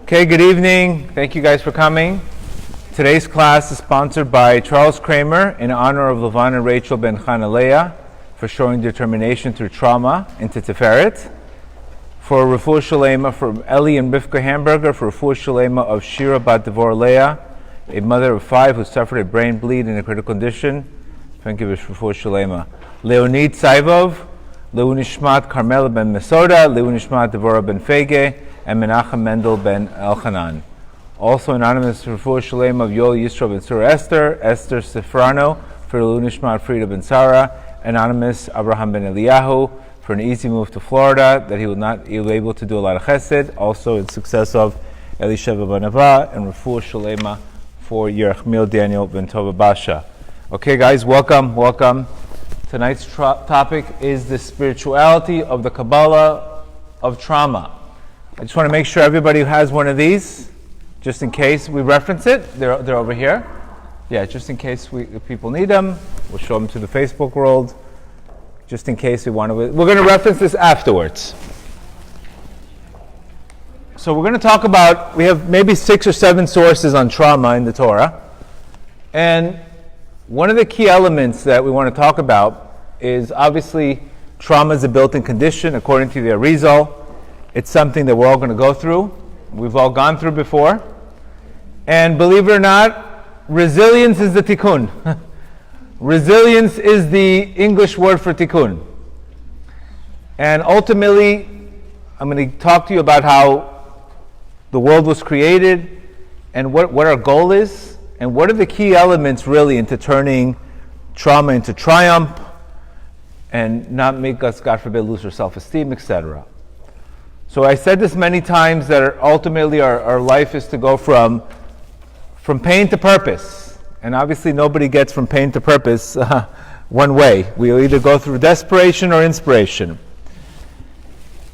Okay, good evening. Thank you guys for coming. Today's class is sponsored by Charles Kramer in honor of Levan and Rachel Ben Chanaleah for showing determination through trauma into Tiferet. For Refuah Shalema from Eli and Rivka Hamburger, for Refuah Shalema of Shira Bat Devor Leah, a mother of 5 who suffered a brain bleed in a critical condition. Thank you for Refuah Shalema. Leonid Saivov, Leu Nishmat Carmela ben Mesoda, Leu Nishmat Devora ben Fege, and Menachem Mendel ben Elchanan. Also anonymous Refuah Shalema of Yoel Yisro ben Surah Esther, Esther Sifrano, for Leu Nishmat Frida ben Sarah, anonymous Abraham ben Eliyahu, for an easy move to Florida, that he was able to do a lot of chesed, also in success of Elisheva ben Ava, and Refuah Shalema for Yerachmiel Daniel ben Tova Basha. Okay guys, welcome. Tonight's topic is the spirituality of the Kabbalah of trauma. I just want to make sure everybody has one of these, just in case we reference it. They're over here. Yeah, just in case if people need them. We'll show them to the Facebook world, just in case we want to. We're going to reference this afterwards. So we're going to talk about, we have maybe 6 or 7 sources on trauma in the Torah. And one of the key elements that we want to talk about is obviously trauma is a built-in condition according to the Arizal. It's something that we're all going to go through. We've all gone through before. And believe it or not, resilience is the tikkun. Resilience is the English word for tikkun. And ultimately, I'm going to talk to you about how the world was created and what our goal is and what are the key elements really into turning trauma into triumph and not make us, God forbid, lose our self-esteem, etc. So I said this many times that ultimately our life is to go from pain to purpose. And obviously nobody gets from pain to purpose one way. We'll either go through desperation or inspiration.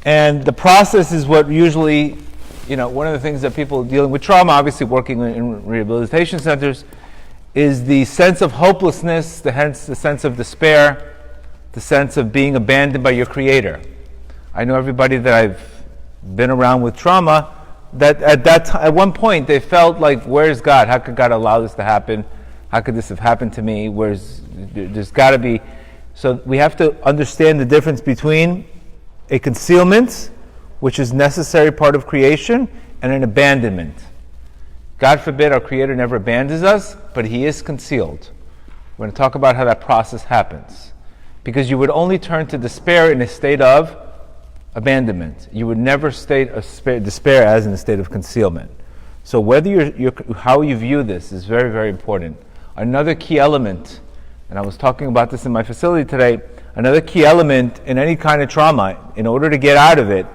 And the process is what usually, one of the things that people dealing with trauma, obviously working in rehabilitation centers, is the sense of hopelessness, hence the sense of despair, the sense of being abandoned by your creator. I know everybody that I've been around with trauma, that at one point they felt like, where's God? How could God allow this to happen? How could this have happened to me? There's got to be. So we have to understand the difference between a concealment, which is necessary part of creation, and an abandonment. God forbid our Creator never abandons us, but He is concealed. We're going to talk about how that process happens. Because you would only turn to despair in a state of abandonment. You would never state despair as in a state of concealment. So whether how you view this is very, very important. Another key element, and I was talking about this in my facility today, another key element in any kind of trauma, in order to get out of it,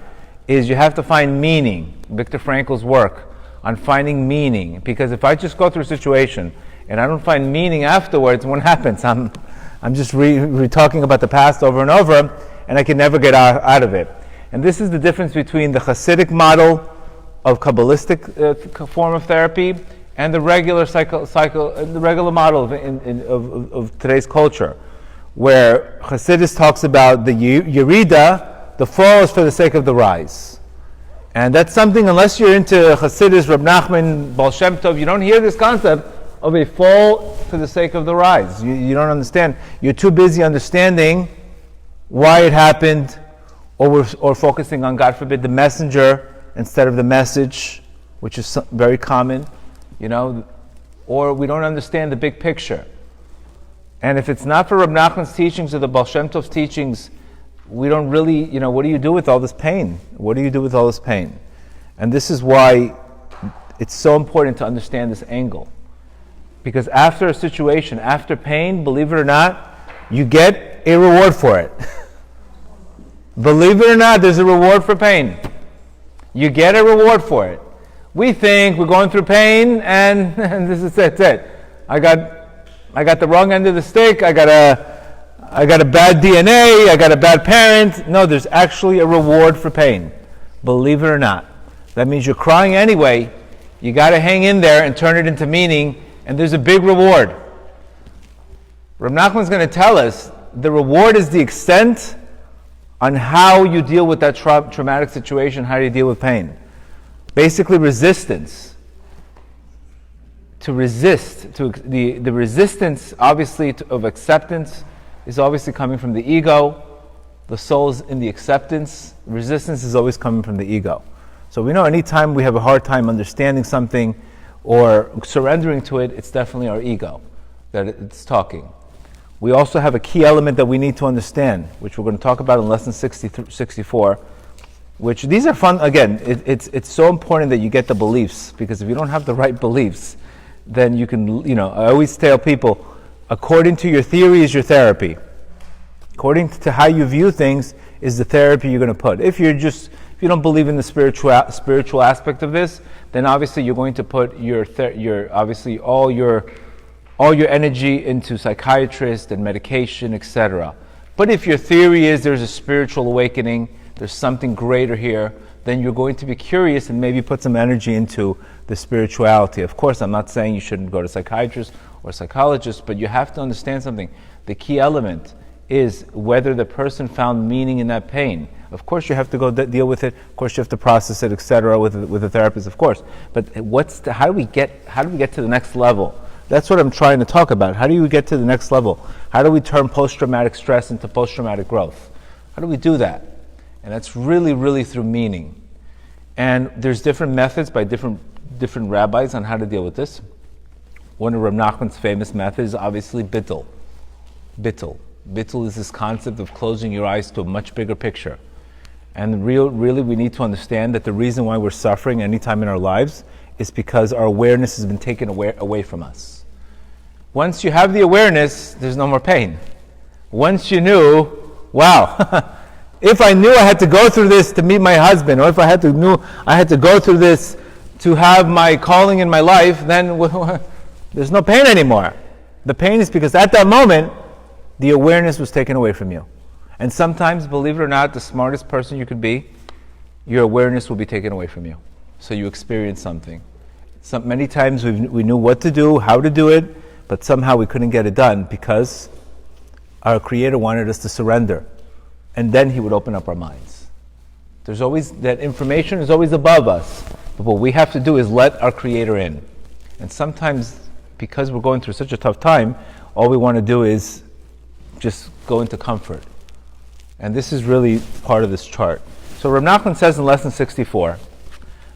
is you have to find meaning. Viktor Frankl's work on finding meaning. Because if I just go through a situation and I don't find meaning afterwards, what happens? I'm just talking about the past over and over, and I can never get out of it. And this is the difference between the Hasidic model of Kabbalistic form of therapy and the regular the regular model of today's culture, where Hasidus talks about the Yerida, the fall is for the sake of the rise. And that's something, unless you're into Hasidus, Reb Nachman, Baal Shem Tov, you don't hear this concept of a fall for the sake of the rise. You don't understand. You're too busy understanding why it happened, or focusing on, God forbid, the messenger instead of the message, which is very common, or we don't understand the big picture. And if it's not for Reb Nachman's teachings or the Baal Shem Tov's teachings, we don't really, what do you do with all this pain? What do you do with all this pain? And this is why it's so important to understand this angle. Because after a situation, after pain, believe it or not, you get a reward for it. Believe it or not, there's a reward for pain. You get a reward for it. We think we're going through pain and this is it. I got the wrong end of the stick. I got a bad DNA. I got a bad parent. No, there's actually a reward for pain. Believe it or not. That means you're crying anyway. You got to hang in there and turn it into meaning, and there's a big reward. Reb Nachman's going to tell us the reward is the extent on how you deal with that traumatic situation, how do you deal with pain. basically resistance. To resist, the resistance, obviously, of acceptance is obviously coming from the ego. The soul is in the acceptance. Resistance is always coming from the ego. So we know anytime we have a hard time understanding something or surrendering to it, it's definitely our ego that it's talking. We also have a key element that we need to understand, which we're going to talk about in lesson 64, which these are fun. Again, it's so important that you get the beliefs, because if you don't have the right beliefs, then you can, I always tell people, according to your theory is your therapy. According to how you view things is the therapy you're going to put. If you don't believe in the spiritual aspect of this, then obviously you're going to put your obviously all your energy into psychiatrists and medication, etc. But if your theory is there's a spiritual awakening, there's something greater here, then you're going to be curious and maybe put some energy into the spirituality. Of course, I'm not saying you shouldn't go to psychiatrists or psychologists, but you have to understand something. The key element is whether the person found meaning in that pain. Of course, you have to go deal with it. Of course, you have to process it, etc., with a therapist, of course. But how do we get to the next level? That's what I'm trying to talk about. How do you get to the next level? How do we turn post-traumatic stress into post-traumatic growth? How do we do that? And that's really, really through meaning. And there's different methods by different rabbis on how to deal with this. One of Reb Nachman's famous methods is obviously bittul. Bittul is this concept of closing your eyes to a much bigger picture. And really we need to understand that the reason why we're suffering any time in our lives is because our awareness has been taken away from us. Once you have the awareness, there's no more pain. Once you knew, wow, if I knew I had to go through this to meet my husband, or if I knew I had to go through this to have my calling in my life, then there's no pain anymore. The pain is because at that moment, the awareness was taken away from you. And sometimes, believe it or not, the smartest person you could be, your awareness will be taken away from you. So you experience something. Many times we knew what to do, how to do it, but somehow we couldn't get it done because our Creator wanted us to surrender. And then He would open up our minds. There's always, that information is always above us. But what we have to do is let our Creator in. And sometimes, because we're going through such a tough time, all we want to do is just go into comfort. And this is really part of this chart. So Reb Nachman says in lesson 64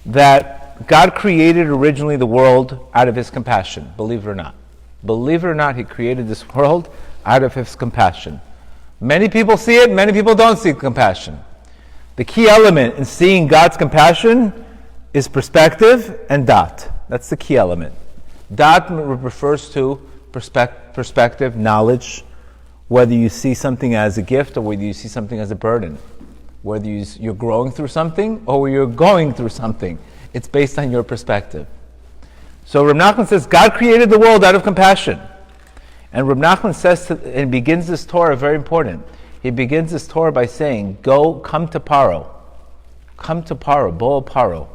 that God created originally the world out of His compassion, believe it or not. Believe it or not, He created this world out of His compassion. Many people see it, many people don't see compassion. The key element in seeing God's compassion is perspective and dat. That's the key element. Dat refers to perspective, knowledge, whether you see something as a gift or whether you see something as a burden. Whether you're growing through something or you're going through something. It's based on your perspective. So Reb Nachman says, God created the world out of compassion. And Reb Nachman says, and begins this Torah, very important. He begins this Torah by saying, come to Paro. Come to Paro, Bo'o Paro.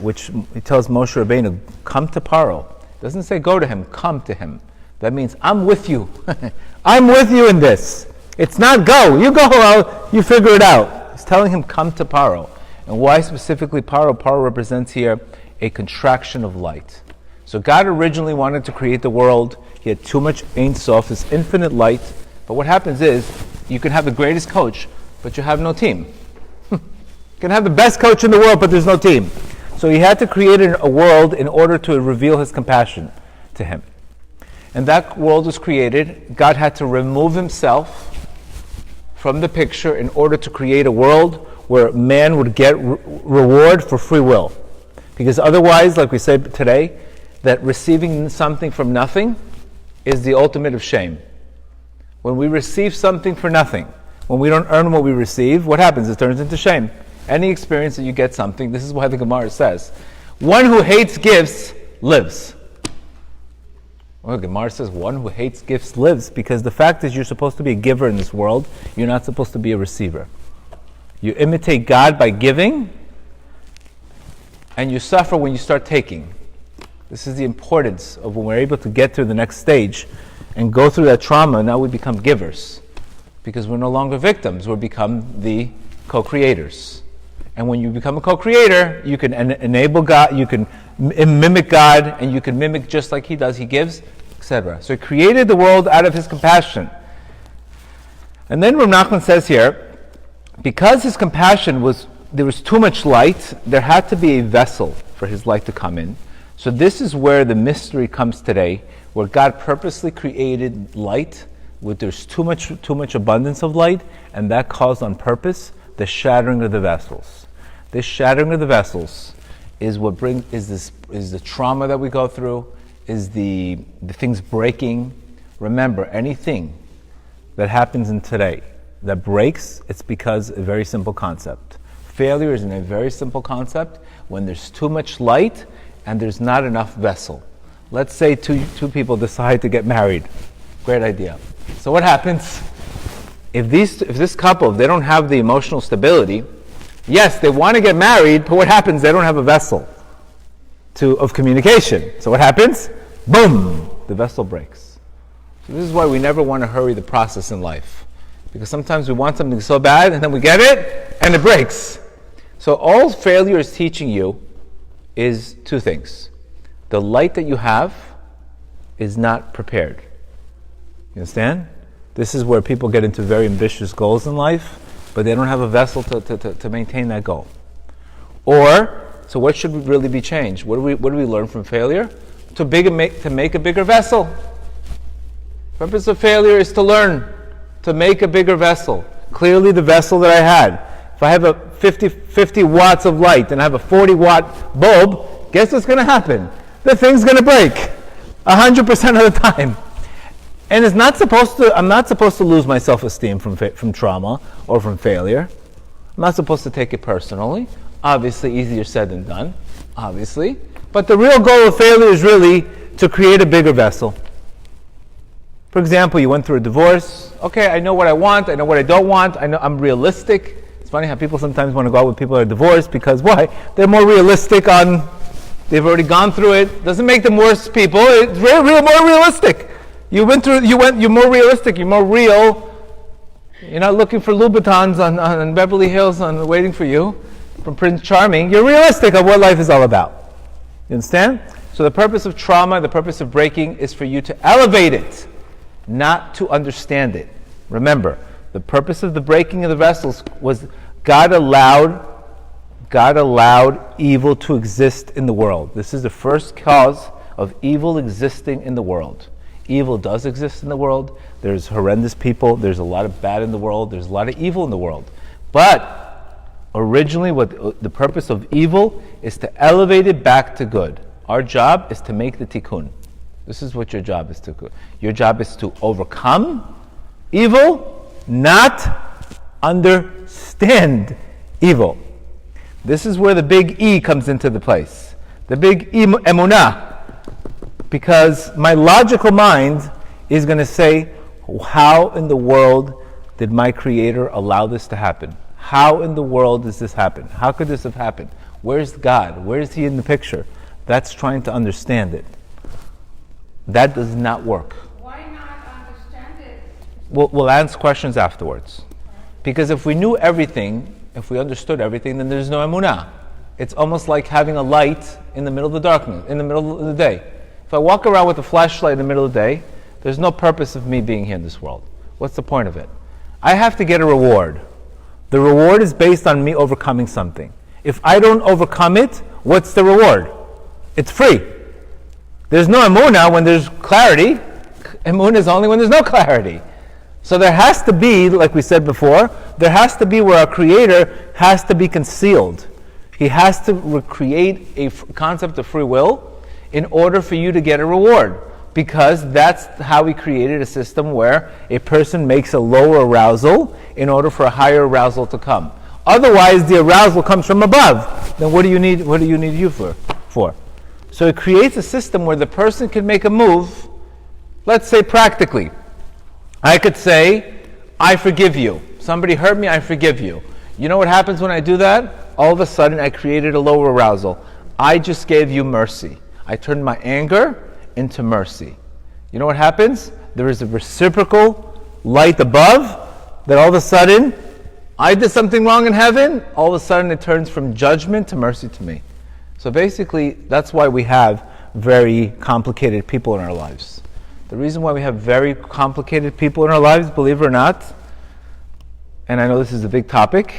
Which he tells Moshe Rabbeinu, come to Paro. It doesn't say go to him, come to him. That means I'm with you. I'm with you in this. It's not go. You go out, you figure it out. He's telling him come to Paro. And why specifically Paro? Paro represents here a contraction of light. So God originally wanted to create the world. He had too much Ein Sof, this infinite light. But what happens is, you can have the greatest coach, but you have no team. You can have the best coach in the world, but there's no team. So He had to create a world in order to reveal His compassion to him. And that world was created. God had to remove Himself from the picture in order to create a world where man would get reward for free will. Because otherwise, like we said today, that receiving something from nothing is the ultimate of shame. When we receive something for nothing, when we don't earn what we receive, what happens? It turns into shame. Any experience that you get something, this is why the Gemara says, one who hates gifts lives. Well, Gemara says one who hates gifts lives, because the fact is you're supposed to be a giver in this world. You're not supposed to be a receiver. You imitate God by giving, and you suffer when you start taking. This is the importance of when we're able to get to the next stage and go through that trauma. Now we become givers, because we're no longer victims. We become the co-creators. And when you become a co-creator, you can enable God, you can mimic God, and you can mimic just like He does. He gives, etc. So He created the world out of His compassion. And then Rav Nachman says here, because His compassion there was too much light, there had to be a vessel for His light to come in. So this is where the mystery comes today, where God purposely created light, where there's too much abundance of light, and that caused on purpose the shattering of the vessels. This shattering of the vessels is what is the trauma that we go through, is the things breaking. Remember, anything that happens in today that breaks, it's because a very simple concept. Failure is in a very simple concept when there's too much light and there's not enough vessel. Let's say two people decide to get married. Great idea. So what happens? If this couple, they don't have the emotional stability, yes, they want to get married, but what happens? They don't have a vessel of communication. So what happens? Boom! The vessel breaks. So this is why we never want to hurry the process in life. Because sometimes we want something so bad, and then we get it, and it breaks. So all failure is teaching you is two things. The light that you have is not prepared. You understand? This is where people get into very ambitious goals in life, but they don't have a vessel to maintain that goal. So what should really be changed? What do we learn from failure? To make a bigger vessel. The purpose of failure is to learn to make a bigger vessel. Clearly the vessel that I had, if I have a 50 watts of light and I have a 40 watt bulb, guess what's going to happen? The thing's going to break 100% of the time. And I'm not supposed to lose my self-esteem from trauma or from failure. I'm not supposed to take it personally. Obviously, easier said than done, obviously. But the real goal of failure is really to create a bigger vessel. For example, you went through a divorce. Okay, I know what I want, I know what I don't want, I know I'm realistic. It's funny how people sometimes want to go out with people that are divorced because why? They're more realistic they've already gone through it. Doesn't make them worse people. It's more realistic. You're more realistic, you're more real. You're not looking for Louboutins on Beverly Hills waiting for you from Prince Charming. You're realistic of what life is all about. You understand? So the purpose of trauma, the purpose of breaking is for you to elevate it, not to understand it. Remember, the purpose of the breaking of the vessels was God allowed evil to exist in the world. This is the first cause of evil existing in the world. Evil does exist in the world. There's horrendous people. There's a lot of bad in the world. There's a lot of evil in the world. But originally, what the purpose of evil is to elevate it back to good. Our job is to make the tikkun. This is what your job is to do. Your job is to overcome evil, not understand evil. This is where the big E comes into the place. The big emunah. Because my logical mind is going to say, how in the world did my Creator allow this to happen? How in the world does this happen? How could this have happened? Where's God? Where is He in the picture? That's trying to understand it. That does not work. Why not understand it? We'll answer questions afterwards. Because if we knew everything, if we understood everything, then there's no emunah. It's almost like having a light in the middle of the darkness, in the middle of the day. If I walk around with a flashlight in the middle of the day, there's no purpose of me being here in this world. What's the point of it? I have to get a reward. The reward is based on me overcoming something. If I don't overcome it, what's the reward? It's free. There's no emunah when there's clarity. Emunah is only when there's no clarity. So there has to be, like we said before, there has to be where our Creator has to be concealed. He has to create a concept of free will in order for you to get a reward. Because that's how He created a system where a person makes a lower arousal in order for a higher arousal to come. Otherwise, the arousal comes from above. Then what do you need you for? So it creates a system where the person can make a move, let's say practically. I could say, I forgive you. Somebody hurt me, I forgive you. You know what happens when I do that? All of a sudden, I created a lower arousal. I just gave you mercy. I turned my anger into mercy. You know what happens? There is a reciprocal light above that all of a sudden I did something wrong in heaven, all of a sudden it turns from judgment to mercy to me. So basically, that's why we have very complicated people in our lives. The reason why we have very complicated people in our lives, believe it or not, and I know this is a big topic,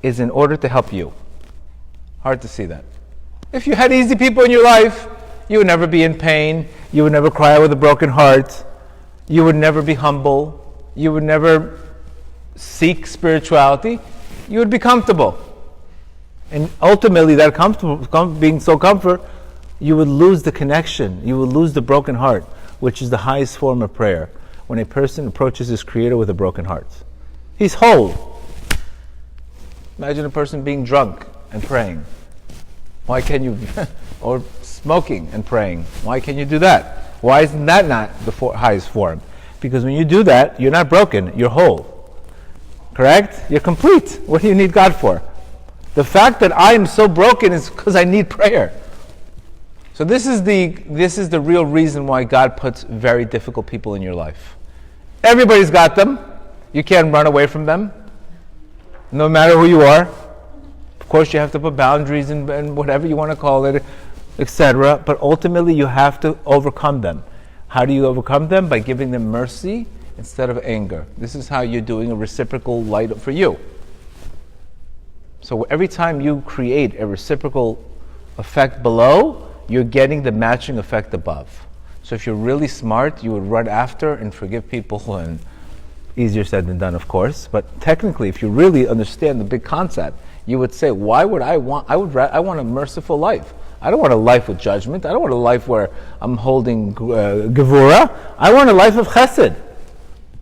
is in order to help you. Hard to see that. If you had easy people in your life, you would never be in pain, you would never cry with a broken heart, you would never be humble, you would never seek spirituality, you would be comfortable. And ultimately, that being so comfort, you would lose the connection, you would lose the broken heart, which is the highest form of prayer, when a person approaches his Creator with a broken heart. He's whole. Imagine a person being drunk and praying. Why can you, or smoking and praying? Why can you do that? Why isn't that not the highest form? Because when you do that, you're not broken, you're whole. Correct? You're complete. What do you need God for? The fact that I am so broken is because I need prayer. So this is the real reason why God puts very difficult people in your life. Everybody's got them. You can't run away from them, no matter who you are. Of course, you have to put boundaries and whatever you want to call it, etc. But ultimately, you have to overcome them. How do you overcome them? By giving them mercy instead of anger. This is how you're doing a reciprocal light for you. So every time you create a reciprocal effect below, you're getting the matching effect above. So if you're really smart, you would run after and forgive people, and easier said than done, of course. But technically, if you really understand the big concept, you would say, why would I want a merciful life. I don't want a life with judgment. I don't want a life where I'm holding gevura. I want a life of chesed.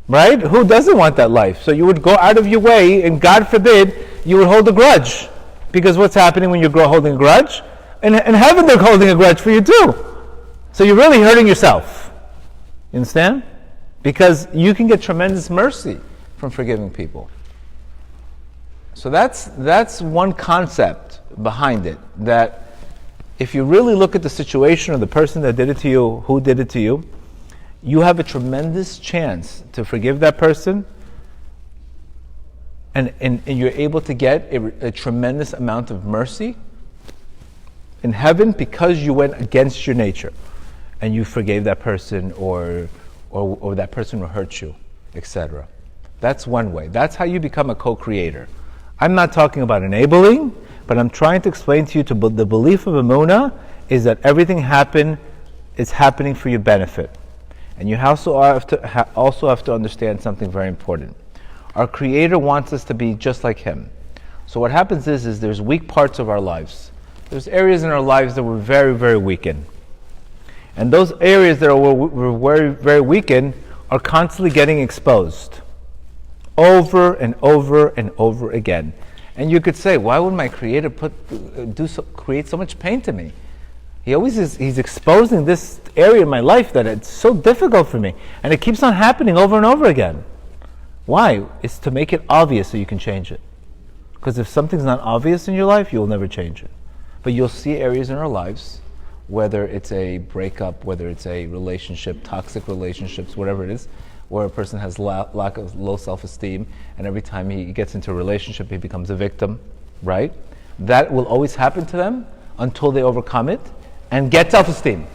Right? Who doesn't want that life? So you would go out of your way, and God forbid, you would hold a grudge. Because what's happening when you're holding a grudge? In heaven, they're holding a grudge for you too. So you're really hurting yourself. You understand? Because you can get tremendous mercy from forgiving people. So that's one concept behind it, that if you really look at the situation of the person that did it to you, who did it to you, you have a tremendous chance to forgive that person, and you're able to get a tremendous amount of mercy in heaven because you went against your nature and you forgave that person, or that person will hurt you, etc. That's one way. That's how you become a co-creator. I'm not talking about enabling, but I'm trying to explain to you the belief of Emunah is that everything is happening for your benefit. And you also have to understand something very important. Our Creator wants us to be just like Him. So what happens is there's weak parts of our lives. There's areas in our lives that we're very, very weak in. And those areas that we're very, very weak in are constantly getting exposed. Over and over and over again. And you could say, why would my Creator create so much pain to me? He's exposing this area in my life that it's so difficult for me. And it keeps on happening over and over again. Why? It's to make it obvious so you can change it. Because if something's not obvious in your life, you'll never change it. But you'll see areas in our lives, whether it's a breakup, whether it's a relationship, toxic relationships, whatever it is, where a person has lack of low self-esteem, and every time he gets into a relationship, he becomes a victim, right? That will always happen to them until they overcome it and get self-esteem.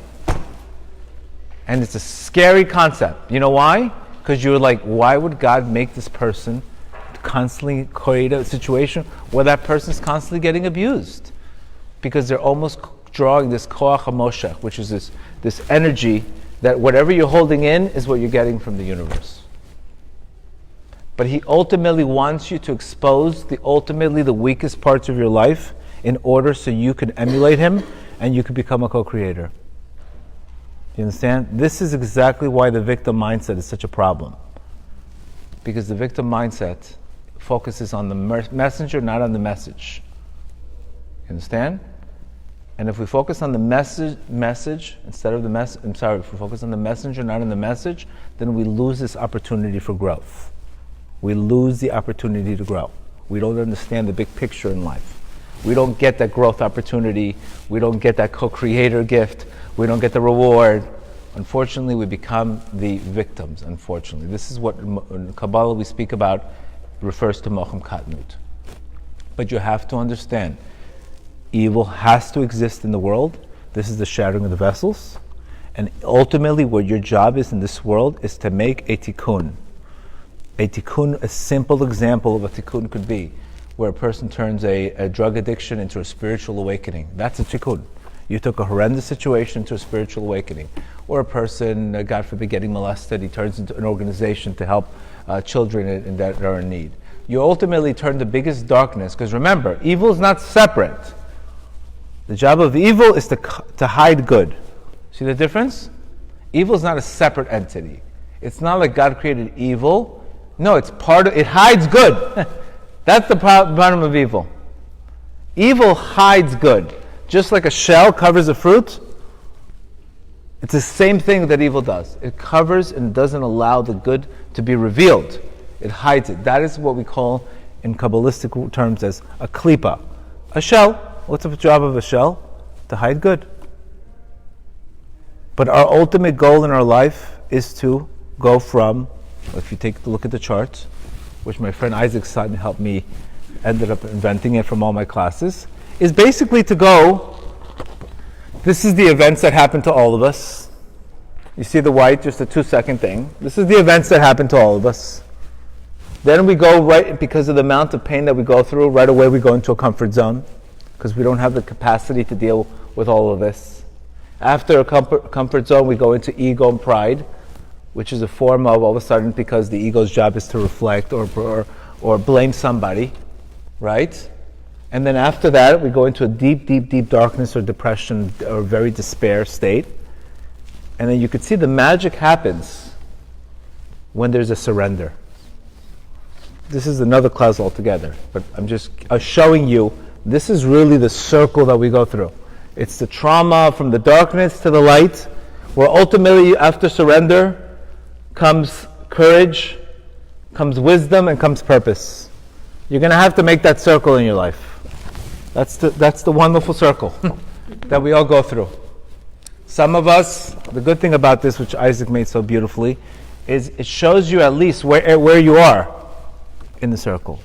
And it's a scary concept. You know why? Because you're like, why would God make this person constantly create a situation where that person's constantly getting abused? Because they're almost drawing this koach hamoshech, which is this energy that whatever you're holding in is what you're getting from the universe. But He ultimately wants you to expose the weakest parts of your life in order so you can emulate Him and you can become a co-creator. You understand? This is exactly why the victim mindset is such a problem. Because the victim mindset focuses on the messenger, not on the message. You understand? And if we focus on the message instead of if we focus on the messenger, not on the message, then we lose this opportunity for growth. We lose the opportunity to grow. We don't understand the big picture in life. We don't get that growth opportunity. We don't get that co-creator gift. We don't get the reward. Unfortunately, we become the victims, unfortunately. This is what in Kabbalah we speak about refers to Mocham Katnut. But you have to understand, evil has to exist in the world. This is the shattering of the vessels. And ultimately, what your job is in this world is to make a tikkun. A tikkun, a simple example of what tikkun could be, where a person turns a drug addiction into a spiritual awakening. That's a tikkun. You took a horrendous situation into a spiritual awakening. Or a person, God forbid, getting molested, he turns into an organization to help children that are in need. You ultimately turn the biggest darkness, because remember, evil is not separate. The job of evil is to hide good. See the difference? Evil is not a separate entity. It's not like God created evil. No, it hides good. That's the problem of evil. Evil hides good. Just like a shell covers a fruit, it's the same thing that evil does. It covers and doesn't allow the good to be revealed. It hides it. That is what we call, in Kabbalistic terms, as a klipa. A shell. What's the job of a shell? To hide good. But our ultimate goal in our life is to go from, if you take a look at the charts, which my friend Isaac Sutton helped me, ended up inventing it from all my classes, is basically to go, this is the events that happen to all of us. You see the white, just a 2-second thing. This is the events that happen to all of us. Then we go right, because of the amount of pain that we go through, right away we go into a comfort zone, because we don't have the capacity to deal with all of this. After a comfort zone, we go into ego and pride, which is a form of, all of a sudden, because the ego's job is to reflect or blame somebody, right? And then after that, we go into a deep, deep, deep darkness or depression or very despair state. And then you could see the magic happens when there's a surrender. This is another class altogether, but I'm just showing you, this is really the circle that we go through. It's the trauma from the darkness to the light, where ultimately after surrender comes courage, comes wisdom, and comes purpose. You're going to have to make that circle in your life. That's the wonderful circle that we all go through. Some of us, the good thing about this, which Isaac made so beautifully, is it shows you at least where you are in the circle.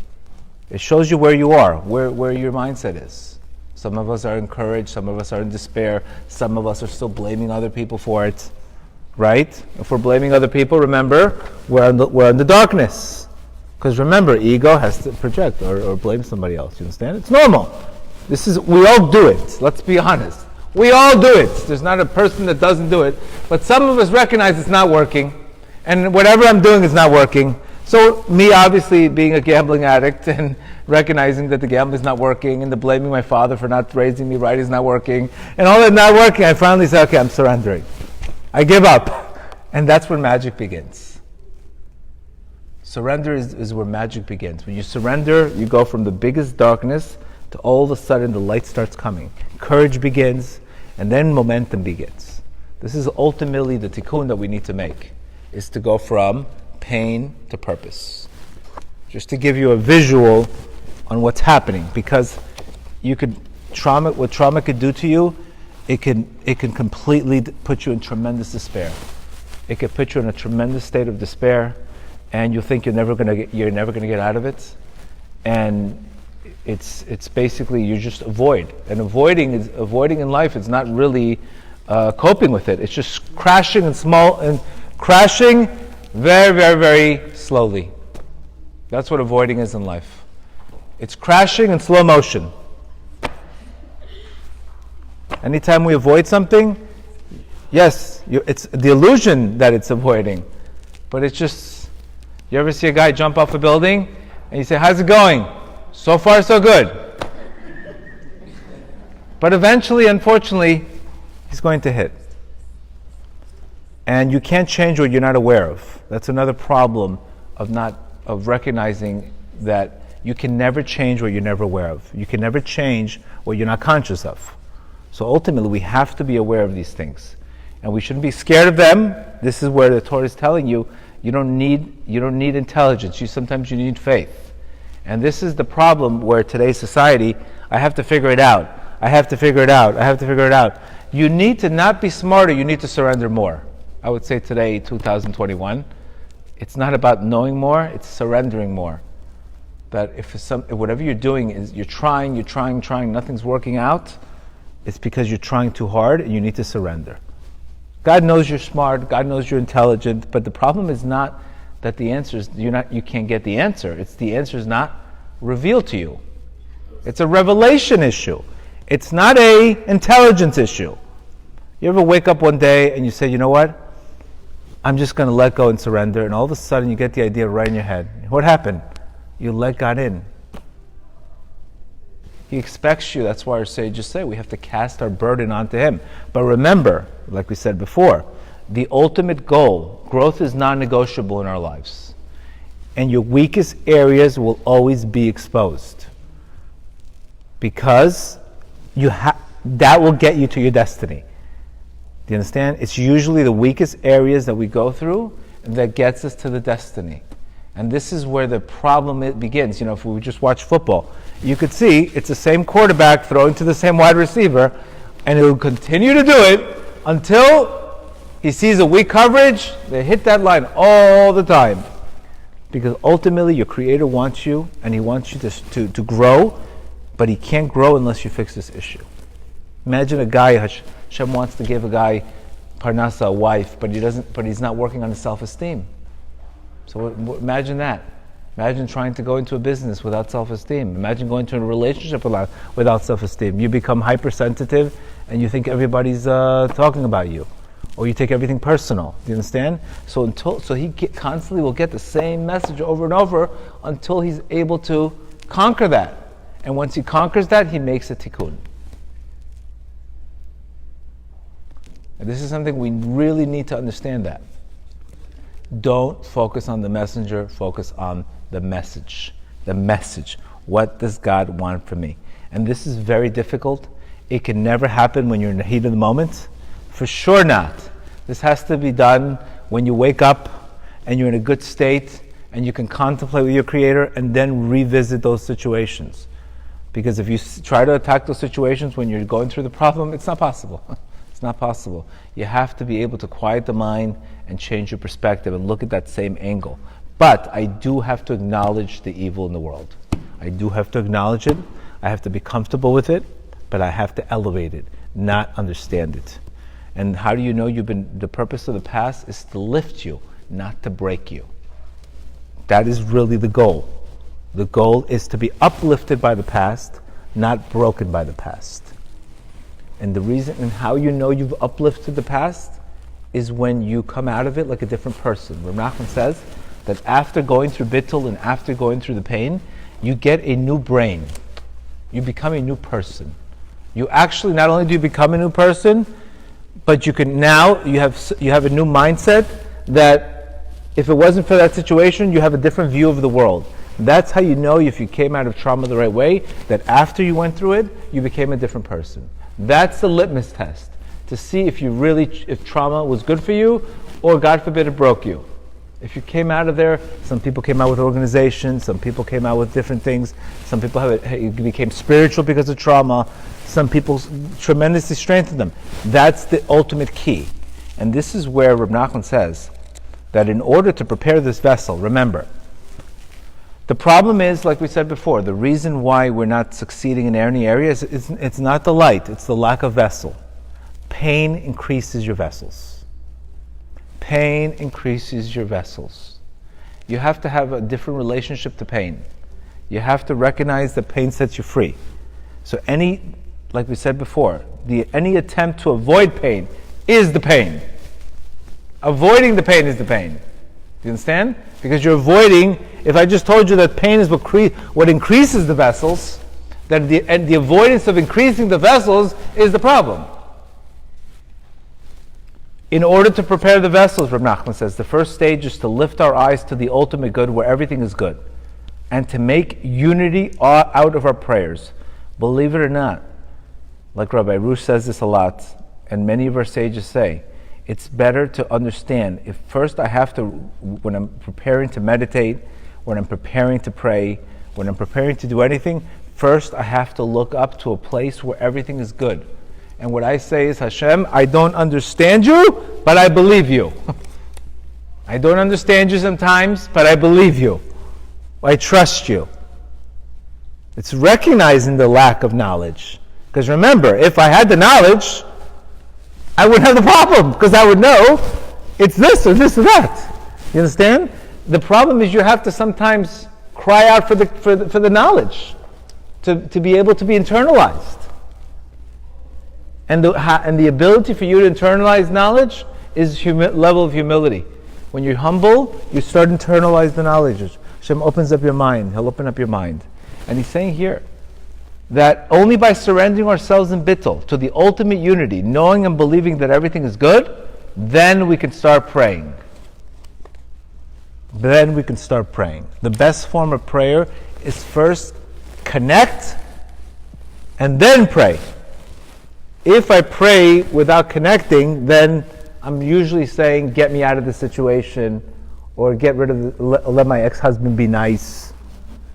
It shows you where you are, where your mindset is. Some of us are encouraged, some of us are in despair, some of us are still blaming other people for it. Right? If we're blaming other people, remember, we're in the darkness. Because remember, ego has to project or blame somebody else. You understand? It's normal. We all do it. Let's be honest. We all do it. There's not a person that doesn't do it. But some of us recognize it's not working. And whatever I'm doing is not working. So me obviously being a gambling addict and recognizing that the gambling is not working and the blaming my father for not raising me right is not working. And all that not working, I finally say, okay, I'm surrendering. I give up. And that's where magic begins. Surrender is where magic begins. When you surrender, you go from the biggest darkness to all of a sudden the light starts coming. Courage begins, and then momentum begins. This is ultimately the tikkun that we need to make, is to go from pain to purpose. Just to give you a visual on what's happening, because what trauma could do to you, it can completely put you in tremendous despair. It could put you in a tremendous state of despair, and you think you're never gonna get out of it, and it's basically you just avoid. And avoiding in life is not really coping with it. It's just crashing crashing very, very, very slowly. That's what avoiding is in life. It's crashing in slow motion. Anytime we avoid something, yes, it's the illusion that it's avoiding, but it's just, you ever see a guy jump off a building and you say, how's it going? So far, so good. But eventually, unfortunately, he's going to hit. And you can't change what you're not aware of. That's another problem of recognizing that you can never change what you're never aware of. You can never change what you're not conscious of. So ultimately, we have to be aware of these things. And we shouldn't be scared of them. This is where the Torah is telling you, you don't need intelligence. Sometimes you need faith. And this is the problem where today's society, I have to figure it out. I have to figure it out. You need to not be smarter, you need to surrender more. I would say today, 2021, it's not about knowing more, it's surrendering more. that if whatever you're doing is you're trying, nothing's working out, it's because you're trying too hard and you need to surrender. God knows you're smart, God knows you're intelligent, but the problem is not that the answer is you can't get the answer. It's the answer is not revealed to you. It's a revelation issue. It's not a intelligence issue. You ever wake up one day and you say, you know what? I'm just going to let go and surrender, and all of a sudden you get the idea right in your head. What happened? You let God in. He expects you. That's why our sages say we have to cast our burden onto Him. But remember, like we said before, the ultimate goal, growth is non-negotiable in our lives. And your weakest areas will always be exposed. Because that will get you to your destiny. Do you understand? It's usually the weakest areas that we go through that gets us to the destiny. And this is where the problem begins. You know, if we just watch football, you could see it's the same quarterback throwing to the same wide receiver, and he'll continue to do it until he sees a weak coverage. They hit that line all the time. Because ultimately your Creator wants you, and He wants you to grow, but He can't grow unless you fix this issue. Imagine a guy, Hashem wants to give a guy parnasa, a wife, but he's not working on his self-esteem. So imagine that. Imagine trying to go into a business without self-esteem. Imagine going to a relationship without self-esteem. You become hypersensitive and you think everybody's talking about you. Or you take everything personal. Do you understand? So he constantly will get the same message over and over until he's able to conquer that. And once he conquers that, he makes a tikkun. And this is something we really need to understand that. Don't focus on the messenger, focus on the message. The message. What does God want from me? And this is very difficult. It can never happen when you're in the heat of the moment. For sure not. This has to be done when you wake up and you're in a good state and you can contemplate with your Creator and then revisit those situations. Because if you try to attack those situations when you're going through the problem, it's not possible. It's not possible. You have to be able to quiet the mind and change your perspective and look at that same angle. But I do have to acknowledge the evil in the world. I do have to acknowledge it. I have to be comfortable with it, but I have to elevate it, not understand it. And how do you know the purpose of the past is to lift you, not to break you. That is really the goal. The goal is to be uplifted by the past, not broken by the past. And the reason and how you know you've uplifted the past is when you come out of it like a different person. Rav Nachman says that after going through bittul and after going through the pain, you get a new brain. You become a new person. You actually, not only do you become a new person, but you have a new mindset that if it wasn't for that situation, you have a different view of the world. That's how you know if you came out of trauma the right way, that after you went through it, you became a different person. That's the litmus test to see if trauma was good for you or, God forbid, it broke you. If you came out of there, some people came out with organizations, some people came out with different things, some people became spiritual because of trauma, some people tremendously strengthened them. That's the ultimate key. And this is where Reb Nachman says that in order to prepare this vessel, remember, the problem is, like we said before, the reason why we're not succeeding in any area is it's not the light, it's the lack of vessel. Pain increases your vessels. Pain increases your vessels. You have to have a different relationship to pain. You have to recognize that pain sets you free. So like we said before, any attempt to avoid pain is the pain. Avoiding the pain is the pain. Do you understand? Because you're avoiding, if I just told you that pain is what increases the vessels, then the avoidance of increasing the vessels is the problem. In order to prepare the vessels, Reb Nachman says, the first stage is to lift our eyes to the ultimate good where everything is good, and to make unity out of our prayers. Believe it or not, like Rabbi Rush says this a lot, and many of our sages say, it's better to understand, if first I have to, when I'm preparing to meditate, when I'm preparing to pray, when I'm preparing to do anything, first I have to look up to a place where everything is good. And what I say is, Hashem, I don't understand you, but I believe you. I don't understand you sometimes, but I believe you. I trust you. It's recognizing the lack of knowledge. Because remember, if I had the knowledge, I wouldn't have the problem, because I would know it's this or this or that. You understand? The problem is you have to sometimes cry out for the knowledge to be able to be internalized. And the ability for you to internalize knowledge is level of humility. When you're humble, you start to internalize the knowledge. Hashem opens up your mind. He'll open up your mind. And he's saying here that only by surrendering ourselves in bittul to the ultimate unity, knowing and believing that everything is good, then we can start praying. Then we can start praying. The best form of prayer is first connect and then pray. If I pray without connecting, then I'm usually saying, get me out of this situation, or get rid of let my ex-husband be nice.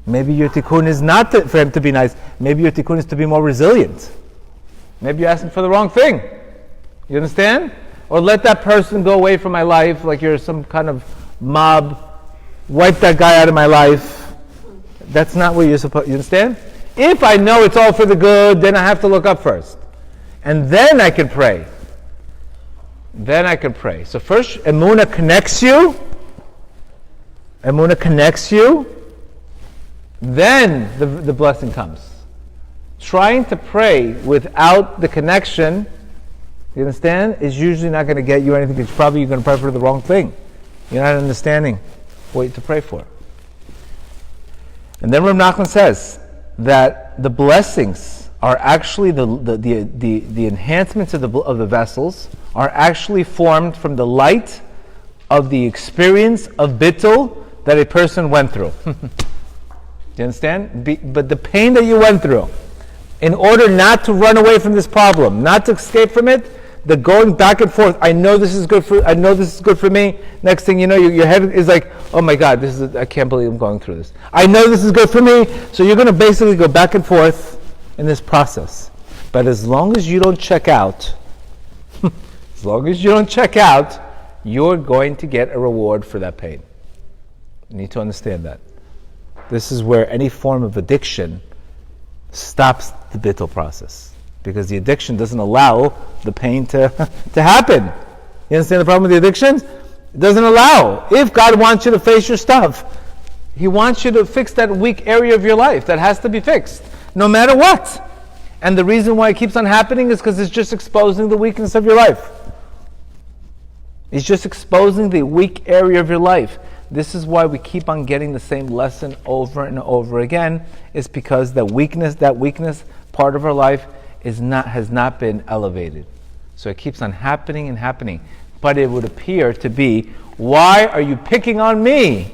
Maybe your tikkun is not for him to be nice. Maybe your tikkun is to be more resilient. Maybe you're asking for the wrong thing. You understand? Or let that person go away from my life like you're some kind of mob. Wipe that guy out of my life. That's not what you're supposed to. You understand? If I know it's all for the good, then I have to look up first. And then I can pray. Then I can pray. So first, Emunah connects you. Emunah connects you. Then the blessing comes. Trying to pray without the connection, you understand, is usually not going to get you anything, because probably you're going to pray for the wrong thing. You're not understanding what to pray for. And then Rav Nachman says that the blessings are actually the enhancements of the vessels are actually formed from the light of the experience of bittul that a person went through. Do you understand? But the pain that you went through, in order not to run away from this problem, not to escape from it, the going back and forth. I know this is good for me. Next thing you know, your head is like, oh my God, I can't believe I'm going through this. I know this is good for me. So you're going to basically go back and forth in this process. But as long as you don't check out, you're going to get a reward for that pain. You need to understand that. This is where any form of addiction stops the bittul process, because the addiction doesn't allow the pain to happen. You understand the problem with the addiction? It doesn't allow. If God wants you to face your stuff, He wants you to fix that weak area of your life that has to be fixed, no matter what. And the reason why it keeps on happening is because it's just exposing the weakness of your life. It's just exposing the weak area of your life. This is why we keep on getting the same lesson over and over again. It's because that weakness part of our life has not been elevated. So it keeps on happening and happening. But it would appear to be, why are you picking on me?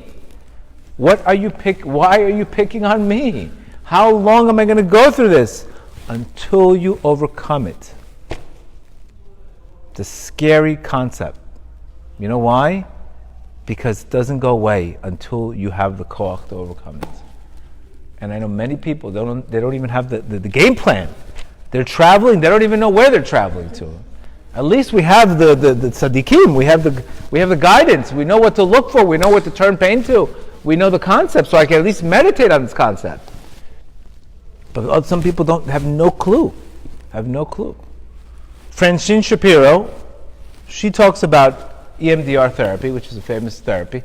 Why are you picking on me? How long am I going to go through this? Until you overcome it. It's a scary concept. You know why? Because it doesn't go away until you have the koach to overcome it. And I know many people, they don't even have the game plan. They're traveling, they don't even know where they're traveling to. At least we have the tzaddikim, we have the guidance, we know what to look for, we know what to turn pain to, we know the concept, so I can at least meditate on this concept. But some people have no clue. Francine Shapiro, she talks about EMDR therapy, which is a famous therapy.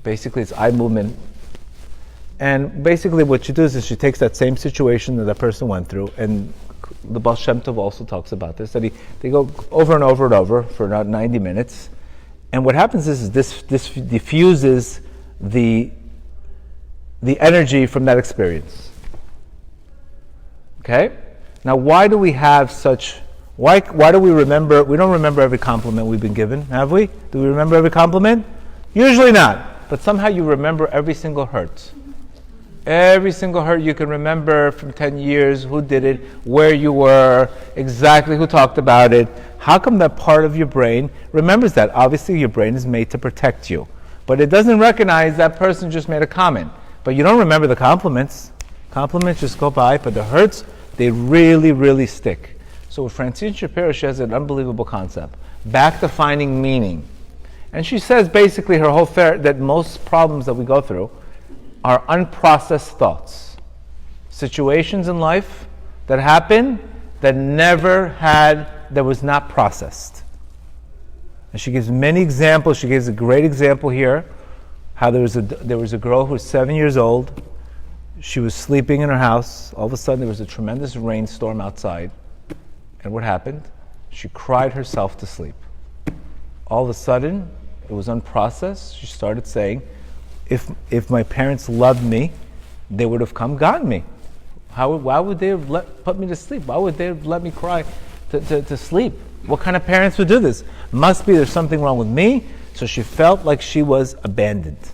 Basically, it's eye movement. And basically what she does is she takes that same situation that person went through, and the Baal Shem Tov also talks about this, that they go over and over and over for about 90 minutes. And what happens is this diffuses the energy from that experience. Okay? Now, why do we have such... Why do we remember? We don't remember every compliment we've been given, have we? Do we remember every compliment? Usually not. But somehow you remember every single hurt. Every single hurt you can remember from 10 years, who did it, where you were, exactly who talked about it. How come that part of your brain remembers that? Obviously your brain is made to protect you. But it doesn't recognize that person just made a comment. But you don't remember the compliments. Compliments just go by, but the hurts, they really, really stick. So with Francine Shapiro, she has an unbelievable concept. Back to finding meaning. And she says basically her whole that most problems that we go through are unprocessed thoughts. situations in life that happened that was not processed. And she gives many examples. She gives a great example here, how there was a girl who was 7 years old. She was sleeping in her house. All of a sudden, there was a tremendous rainstorm outside. And what happened? She cried herself to sleep. All of a sudden, it was unprocessed. She started saying, if my parents loved me, they would have come gotten me. Why would they have put me to sleep? Why would they have let me cry to sleep? What kind of parents would do this? Must be there's something wrong with me. So she felt like she was abandoned.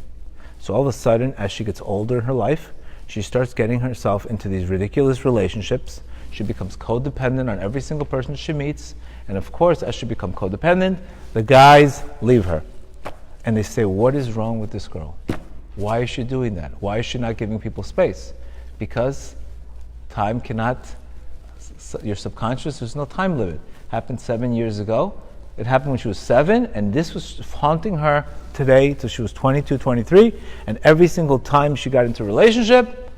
So all of a sudden, as she gets older in her life, she starts getting herself into these ridiculous relationships. She becomes codependent on every single person she meets. And of course, as she becomes codependent, the guys leave her. And they say, what is wrong with this girl? Why is she doing that? Why is she not giving people space? Because time cannot, your subconscious, there's no time limit. Happened 7 years ago. It happened when she was 7, and this was haunting her today till she was 22, 23. And every single time she got into a relationship,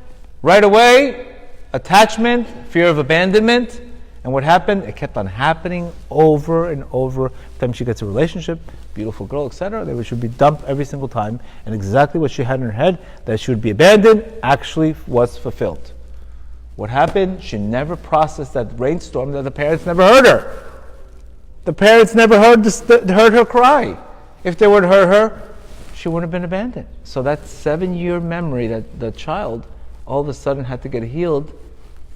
right away, attachment, fear of abandonment. And what happened? It kept on happening over and over. Every time she gets a relationship, beautiful girl, etc., they should be dumped every single time. And exactly what she had in her head, that she would be abandoned, actually was fulfilled. What happened? She never processed that rainstorm that the parents never heard her. The parents never heard her cry. If they would have heard her, she wouldn't have been abandoned. So that 7-year memory, that the child all of a sudden had to get healed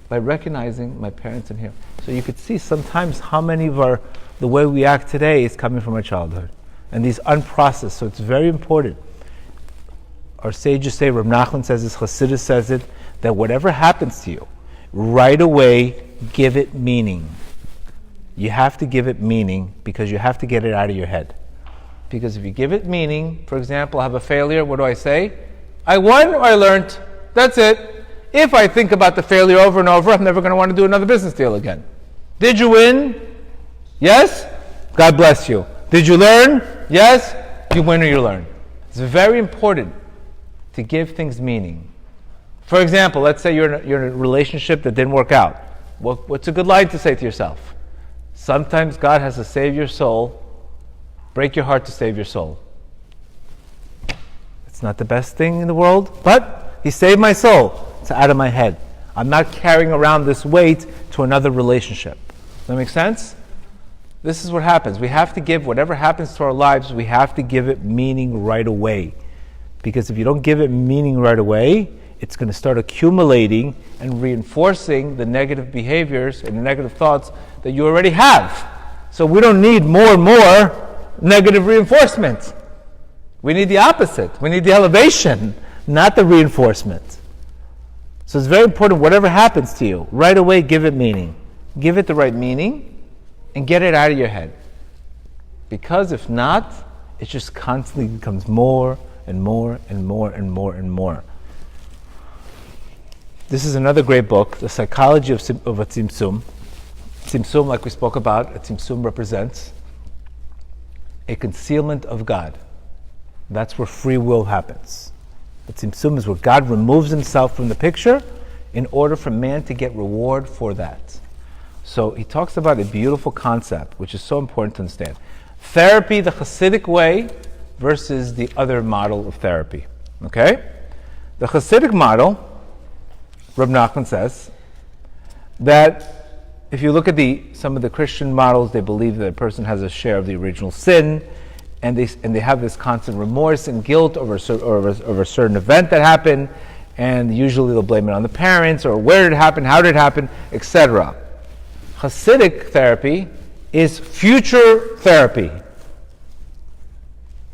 by recognizing my parents in here. So you could see sometimes how many of the way we act today is coming from our childhood. And these unprocessed, so it's very important. Our sages say, Reb Nachman says this, Chassidus says it, that whatever happens to you, right away give it meaning. You have to give it meaning because you have to get it out of your head. Because if you give it meaning, for example, I have a failure, what do I say? I won or I learned. That's it. If I think about the failure over and over, I'm never going to want to do another business deal again. Did you win? Yes? God bless you. Did you learn? Yes? You win or you learn. It's very important to give things meaning. For example, let's say you're in a relationship that didn't work out. What's a good line to say to yourself? Sometimes God has to save your soul, break your heart to save your soul. It's not the best thing in the world, but He saved my soul. It's out of my head. I'm not carrying around this weight to another relationship. Does that make sense? This is what happens. We have to give, whatever happens to our lives, we have to give it meaning right away. Because if you don't give it meaning right away, it's going to start accumulating and reinforcing the negative behaviors and the negative thoughts that you already have. So we don't need more and more negative reinforcement. We need the opposite. We need the elevation, not the reinforcement. So it's very important, whatever happens to you, right away give it meaning. Give it the right meaning and get it out of your head. Because if not, it just constantly becomes more and more and more and more and more. This is another great book, The Psychology of a Tzimtzum. Tzimtzum, like we spoke about, a Tzimtzum represents a concealment of God. That's where free will happens. The Tzimtzum is where God removes Himself from the picture in order for man to get reward for that. So he talks about a beautiful concept, which is so important to understand. Therapy, the Hasidic way, versus the other model of therapy. Okay? The Hasidic model, Reb Nachman says, that if you look at some of the Christian models, they believe that a person has a share of the original sin, and they have this constant remorse and guilt over a certain event that happened, and usually they'll blame it on the parents, or where did it happen, how did it happen, etc. Hasidic therapy is future therapy.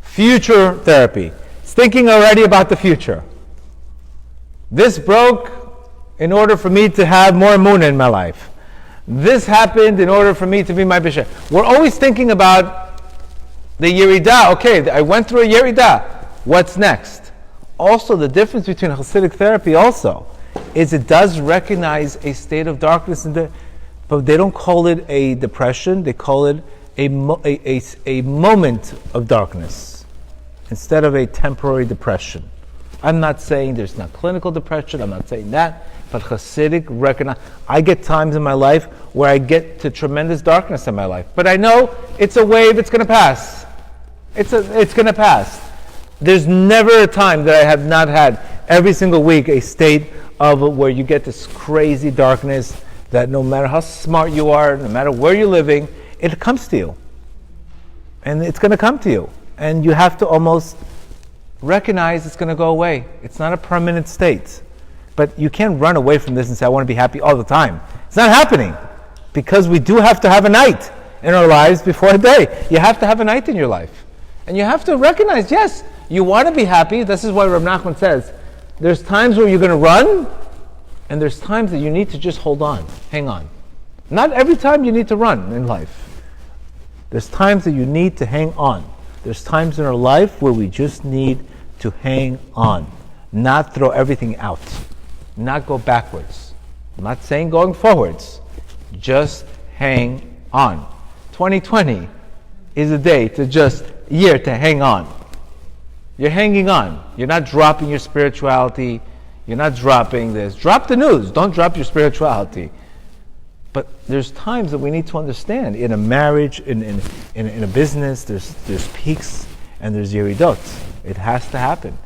Future therapy. It's thinking already about the future. This broke in order for me to have more emunah in my life. This happened in order for me to be my bishop. We're always thinking about the yeridah. Okay, I went through a yeridah. What's next? Also, the difference between Hasidic therapy also is it does recognize a state of darkness, but they don't call it a depression. They call it a moment of darkness instead of a temporary depression. I'm not saying there's not clinical depression. I'm not saying that. But Hasidic recognize, I get times in my life where I get to tremendous darkness in my life. But I know it's a wave, it's going to pass. It's going to pass. There's never a time that I have not had every single week a state of where you get this crazy darkness that no matter how smart you are, no matter where you're living, it comes to you. And it's going to come to you. And you have to almost recognize it's going to go away. It's not a permanent state. But you can't run away from this and say, I want to be happy all the time. It's not happening. Because we do have to have a night in our lives before a day. You have to have a night in your life. And you have to recognize, yes, you want to be happy. This is why Reb Nachman says, there's times where you're going to run, and there's times that you need to just hold on, hang on. Not every time you need to run in life. There's times that you need to hang on. There's times in our life where we just need to hang on, not throw everything out, not go backwards. I'm not saying going forwards, just hang on. 2020 is a year to hang on. You're hanging on. You're not dropping your spirituality. You're not dropping this. Drop the news. Don't drop your spirituality. But there's times that we need to understand. In a marriage, in a business, there's peaks and there's yeridot. It has to happen.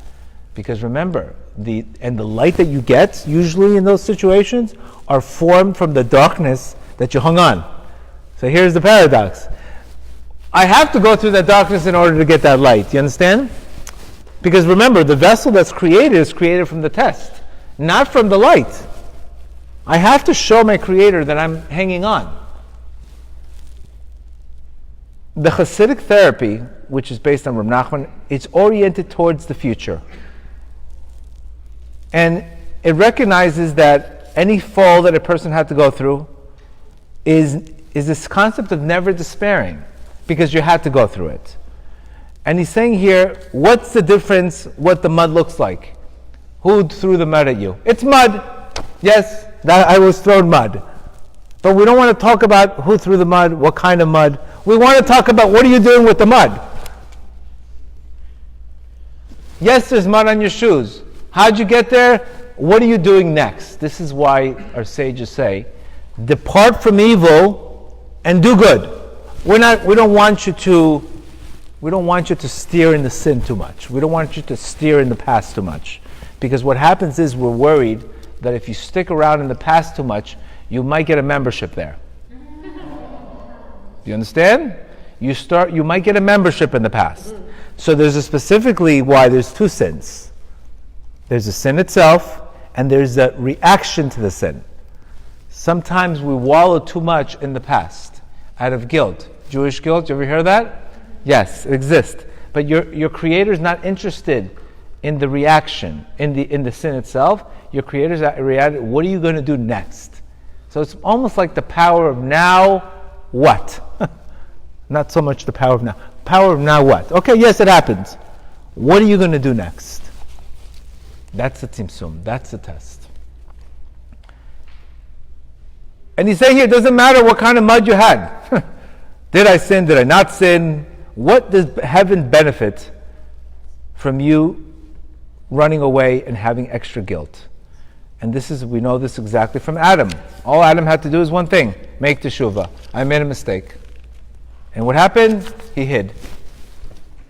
Because remember, the light that you get, usually in those situations, are formed from the darkness that you hung on. So here's the paradox. I have to go through that darkness in order to get that light. You understand? Because remember, the vessel that's created is created from the test, not from the light. I have to show my Creator that I'm hanging on. The Hasidic therapy, which is based on Reb Nachman, it's oriented towards the future. And it recognizes that any fall that a person had to go through is this concept of never despairing, because you had to go through it. And he's saying here, what's the difference what the mud looks like? Who threw the mud at you? It's mud. Yes, that I was thrown mud. But we don't want to talk about who threw the mud, what kind of mud. We want to talk about what are you doing with the mud? Yes, there's mud on your shoes. How'd you get there? What are you doing next? This is why our sages say, depart from evil and do good. We don't want you to steer in the sin too much. We don't want you to steer in the past too much. Because what happens is we're worried that if you stick around in the past too much, you might get a membership there. Do you understand? You might get a membership in the past. So there's specifically why there's two sins. There's the sin itself, and there's a reaction to the sin. Sometimes we wallow too much in the past out of guilt. Jewish guilt, you ever hear that? Yes, it exists. But your Creator's not interested in the reaction, in the sin itself. Your Creator's reacted, what are you going to do next? So it's almost like the power of now what? Not so much the power of now. Power of now what? Okay, yes, it happens. What are you going to do next? That's the tzimtzum. That's the test. And he's saying here, it doesn't matter what kind of mud you had. Did I sin? Did I not sin? What does heaven benefit from you running away and having extra guilt? And we know this exactly from Adam. All Adam had to do is one thing, make teshuvah. I made a mistake. And what happened? He hid.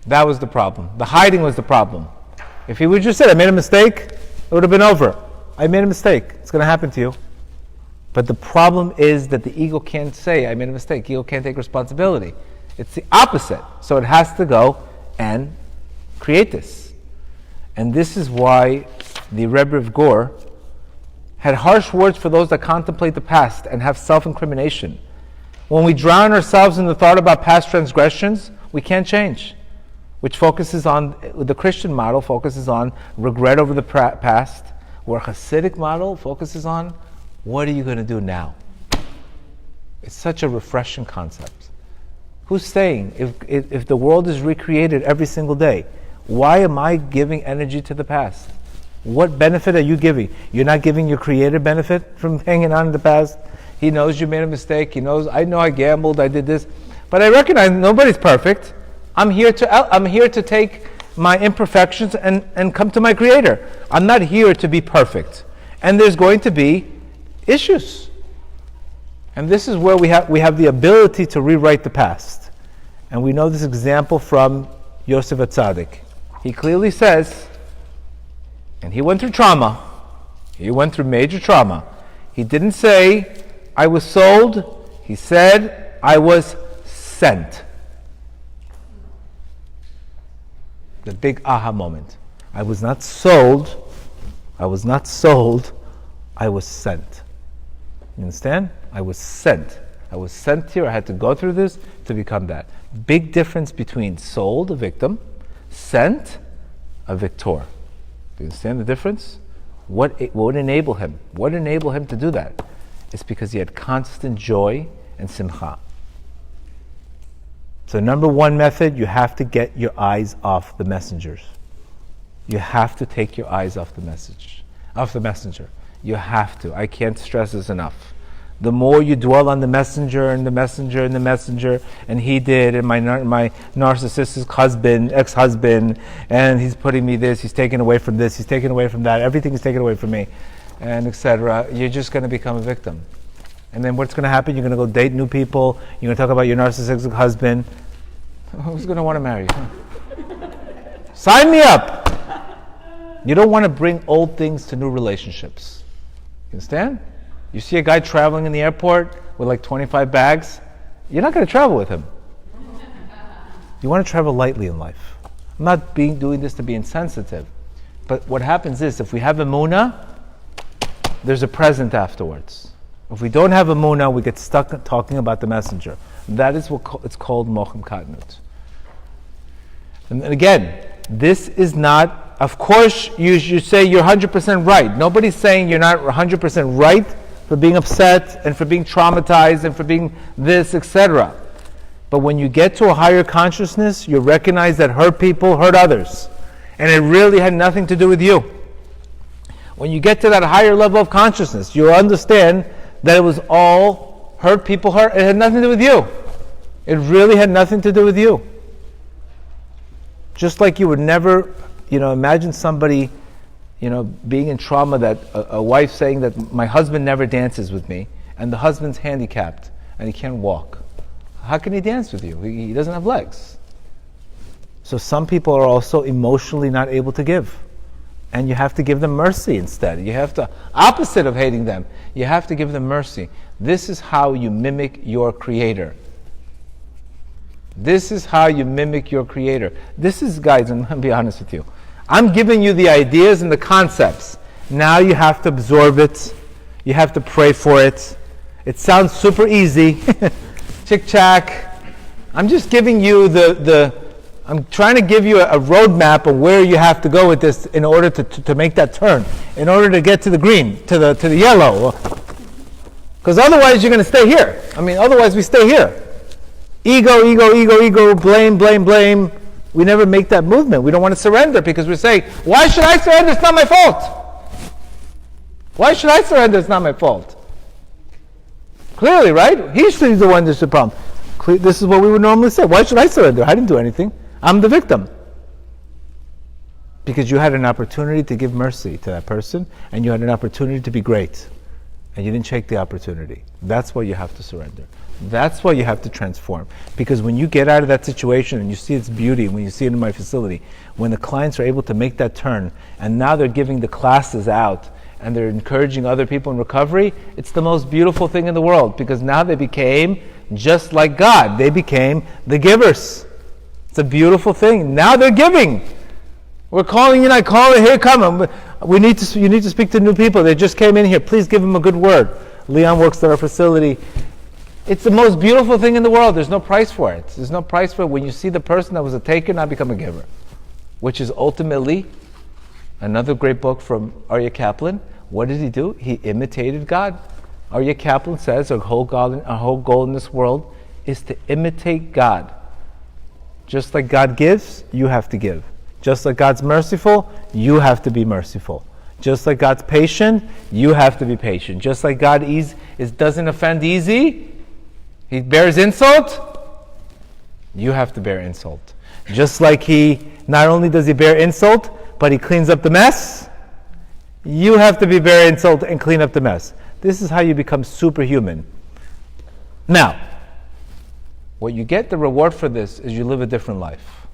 That was the problem. The hiding was the problem. If he would just said, I made a mistake, it would have been over. I made a mistake. It's going to happen to you. But the problem is that the ego can't say, I made a mistake. The ego can't take responsibility. It's the opposite. So it has to go and create this. And this is why the Rebbe of Gore had harsh words for those that contemplate the past and have self-incrimination. When we drown ourselves in the thought about past transgressions, we can't change. Which focuses on, the Christian model focuses on regret over the past, where Hasidic model focuses on, what are you going to do now? It's such a refreshing concept. Who's saying, if the world is recreated every single day, why am I giving energy to the past? What benefit are you giving? You're not giving your Creator benefit from hanging on to the past. He knows you made a mistake. He knows, I know I gambled, I did this. But I recognize nobody's perfect. I'm here to take my imperfections and come to my Creator. I'm not here to be perfect. And there's going to be issues. And this is where we have the ability to rewrite the past. And we know this example from Yosef HaTzadik. He clearly says, and he went through trauma. He went through major trauma. He didn't say, I was sold. He said, I was sent. The big aha moment. I was not sold. I was not sold. I was sent. You understand? I was sent. I was sent here. I had to go through this to become that. Big difference between sold, a victim, sent, a victor. Do you understand the difference? What would enable him? What enabled him to do that? It's because he had constant joy and simcha. So number one method, you have to get your eyes off the messengers. You have to take your eyes off the messenger. You have to. I can't stress this enough. The more you dwell on the messenger and the messenger and the messenger, and he did, and my narcissistic husband, ex-husband, and he's putting me this, he's taking away from this, he's taking away from that, everything is taken away from me, and etc. You're just going to become a victim. And then what's going to happen? You're going to go date new people. You're going to talk about your narcissistic husband. Who's going to want to marry you? Sign me up. You don't want to bring old things to new relationships. You understand? You see a guy traveling in the airport with like 25 bags, you're not going to travel with him. You want to travel lightly in life. I'm not doing this to be insensitive. But what happens is, if we have emunah, there's a present afterwards. If we don't have emunah, we get stuck talking about the messenger. That is what it's called mochem katnut. And again, this is not, of course, you say you're 100% right. Nobody's saying you're not 100% right for being upset and for being traumatized and for being this, etc. But when you get to a higher consciousness, you recognize that hurt people hurt others. And it really had nothing to do with you. When you get to that higher level of consciousness, you understand that it was all hurt people hurt. It had nothing to do with you. It really had nothing to do with you. Just like you would never, imagine somebody, being in trauma, that a wife saying that my husband never dances with me, and the husband's handicapped and he can't walk. How can he dance with you? He doesn't have legs. So some people are also emotionally not able to give. And you have to give them mercy instead. You have to, opposite of hating them, you have to give them mercy. This is how you mimic your Creator. This is how you mimic your Creator. This is, guys, I'm going to be honest with you. I'm giving you the ideas and the concepts. Now you have to absorb it. You have to pray for it. It sounds super easy. Chick-chack. I'm just giving you I'm trying to give you a roadmap of where you have to go with this in order to make that turn, in order to get to the green, to the yellow. Because otherwise you're going to stay here. Otherwise we stay here. Ego, blame. We never make that movement. We don't want to surrender because we say, why should I surrender? It's not my fault. Why should I surrender? It's not my fault. Clearly, right? He's the one that's the problem. This is what we would normally say. Why should I surrender? I didn't do anything. I'm the victim. Because you had an opportunity to give mercy to that person, and you had an opportunity to be great, and you didn't take the opportunity. That's why you have to surrender. That's why you have to transform. Because when you get out of that situation and you see its beauty, when you see it in my facility, when the clients are able to make that turn, and now they're giving the classes out, and they're encouraging other people in recovery, it's the most beautiful thing in the world, because now they became just like God. They became the givers. It's a beautiful thing. Now they're giving. We're calling you, here, come. You need to speak to new people. They just came in here. Please give them a good word. Leon works at our facility. It's the most beautiful thing in the world. There's no price for it. There's no price for it when you see the person that was a taker now become a giver, which is ultimately another great book from Aryeh Kaplan. What did he do? He imitated God. Aryeh Kaplan says our whole goal in this world is to imitate God. Just like God gives, you have to give. Just like God's merciful, you have to be merciful. Just like God's patient, you have to be patient. Just like God doesn't offend easy, He bears insult, you have to bear insult. Just like he, not only does he bear insult, but he cleans up the mess, you have to be bear insult and clean up the mess. This is how you become superhuman. Now, what you get the reward for this is you live a different life.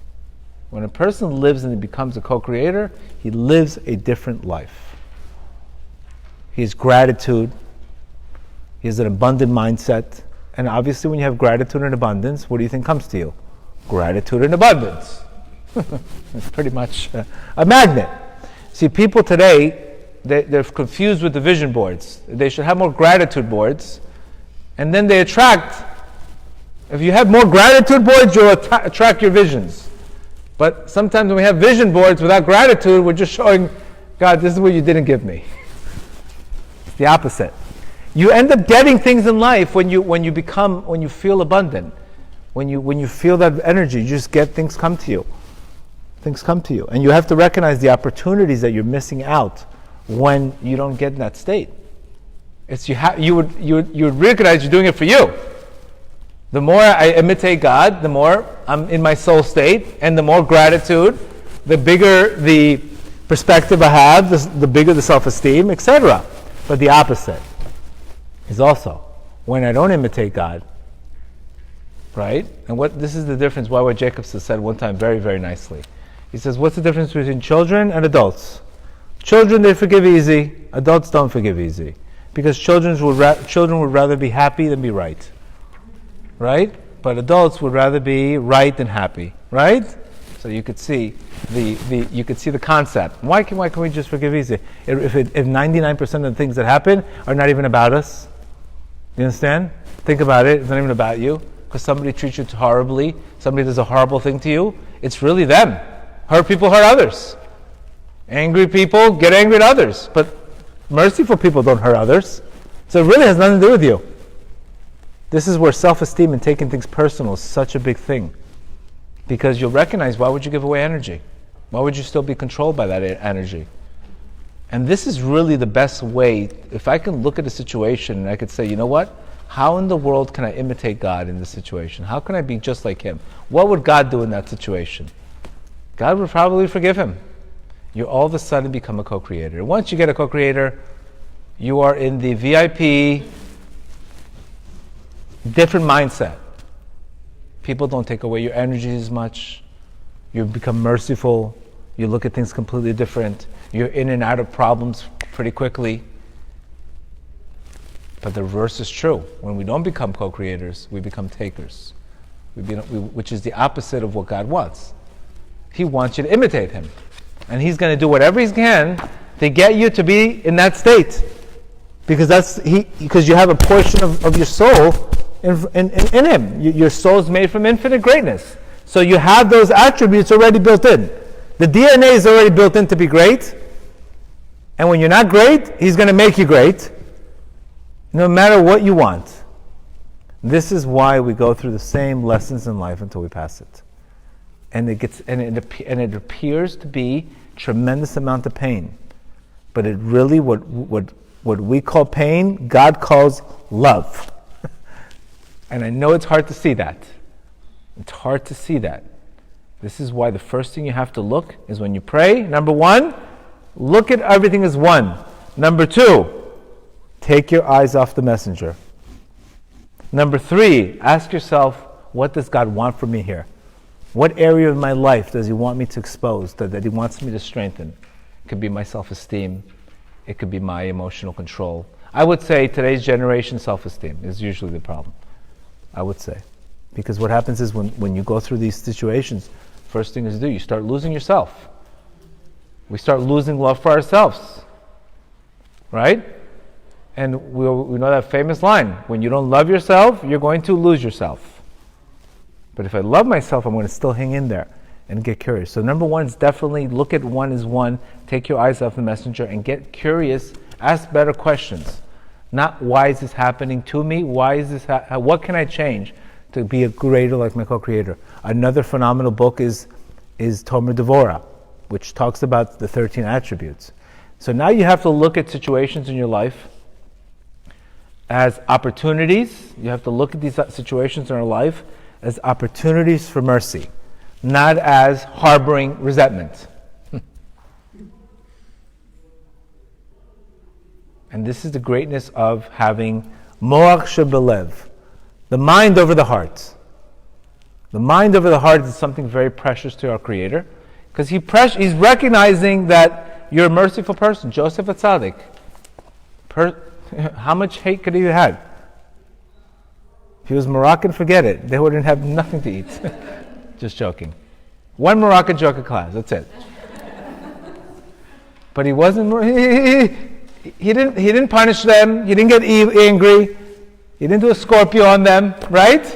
When a person lives and he becomes a co-creator, he lives a different life. He has gratitude. He has an abundant mindset. And obviously when you have gratitude and abundance, what do you think comes to you? Gratitude and abundance. It's pretty much a magnet. See, people today, they're confused with the vision boards. They should have more gratitude boards. And then they attract. If you have more gratitude boards, you'll attract your visions. But sometimes when we have vision boards without gratitude, we're just showing, God, this is what you didn't give me. It's the opposite. You end up getting things in life when you feel abundant. When you feel that energy, you just get things come to you. Things come to you. And you have to recognize the opportunities that you're missing out when you don't get in that state. It's you would recognize you're doing it for you. The more I imitate God, the more I'm in my soul state, and the more gratitude, the bigger the perspective I have, the bigger the self-esteem, etc. But the opposite is also when I don't imitate God, right? And this is the difference, what Jacobson said one time very, very nicely. He says, what's the difference between children and adults? Children, they forgive easy. Adults don't forgive easy. Because children would rather be happy than be right. Right? But adults would rather be right than happy. Right? So you could see the concept. Why can we just forgive easy? If 99% of the things that happen are not even about us. You understand? Think about it. It's not even about you. Because somebody treats you horribly, somebody does a horrible thing to you, it's really them. Hurt people hurt others. Angry people get angry at others. But merciful people don't hurt others. So it really has nothing to do with you. This is where self-esteem and taking things personal is such a big thing. Because you'll recognize, why would you give away energy? Why would you still be controlled by that energy? And this is really the best way. If I can look at a situation and I could say, you know what? How in the world can I imitate God in this situation? How can I be just like Him? What would God do in that situation? God would probably forgive him. You all of a sudden become a co-creator. Once you get a co-creator, you are in the VIP, different mindset. People don't take away your energy as much. You become merciful. You look at things completely different. You're in and out of problems pretty quickly. But the reverse is true. When we don't become co-creators, we become takers, which is the opposite of what God wants. He wants you to imitate Him. And He's going to do whatever He can to get you to be in that state. Because you have a portion of your soul in Him. Your soul is made from infinite greatness. So you have those attributes already built in. The DNA is already built in to be great. And when you're not great, He's going to make you great. No matter what you want. This is why we go through the same lessons in life until we pass it. And it appears to be tremendous amount of pain. But it really, what we call pain, God calls love. And I know it's hard to see that. It's hard to see that. This is why the first thing you have to look is when you pray. Number one, look at everything as one. Number two, take your eyes off the messenger. Number three, ask yourself, what does God want from me here? What area of my life does He want me to expose, that He wants me to strengthen? It could be my self-esteem. It could be my emotional control. I would say today's generation, self-esteem is usually the problem. I would say. Because what happens is when you go through these situations, first thing is to do, you start losing yourself. We start losing love for ourselves. Right? And we know that famous line, when you don't love yourself, you're going to lose yourself. But if I love myself, I'm going to still hang in there and get curious. So number one is definitely look at one as one, take your eyes off the messenger and get curious, ask better questions. Not why is this happening to me? Why is this? What can I change to be a greater like my co-creator? Another phenomenal book is Tomer Devorah, which talks about the 13 attributes. So now you have to look at situations in your life as opportunities. You have to look at these situations in our life as opportunities for mercy. not as harboring resentment. And this is the greatness of having moach shebelev, the mind over the heart. The mind over the heart is something very precious to our Creator, because he's recognizing that you're a merciful person. Joseph Atzadik. How much hate could he have had? If he was Moroccan, forget it. They wouldn't have nothing to eat. Just joking. One Moroccan joke a class, that's it. But he wasn't. He didn't punish them. He didn't get angry. He didn't do a Scorpio on them, right?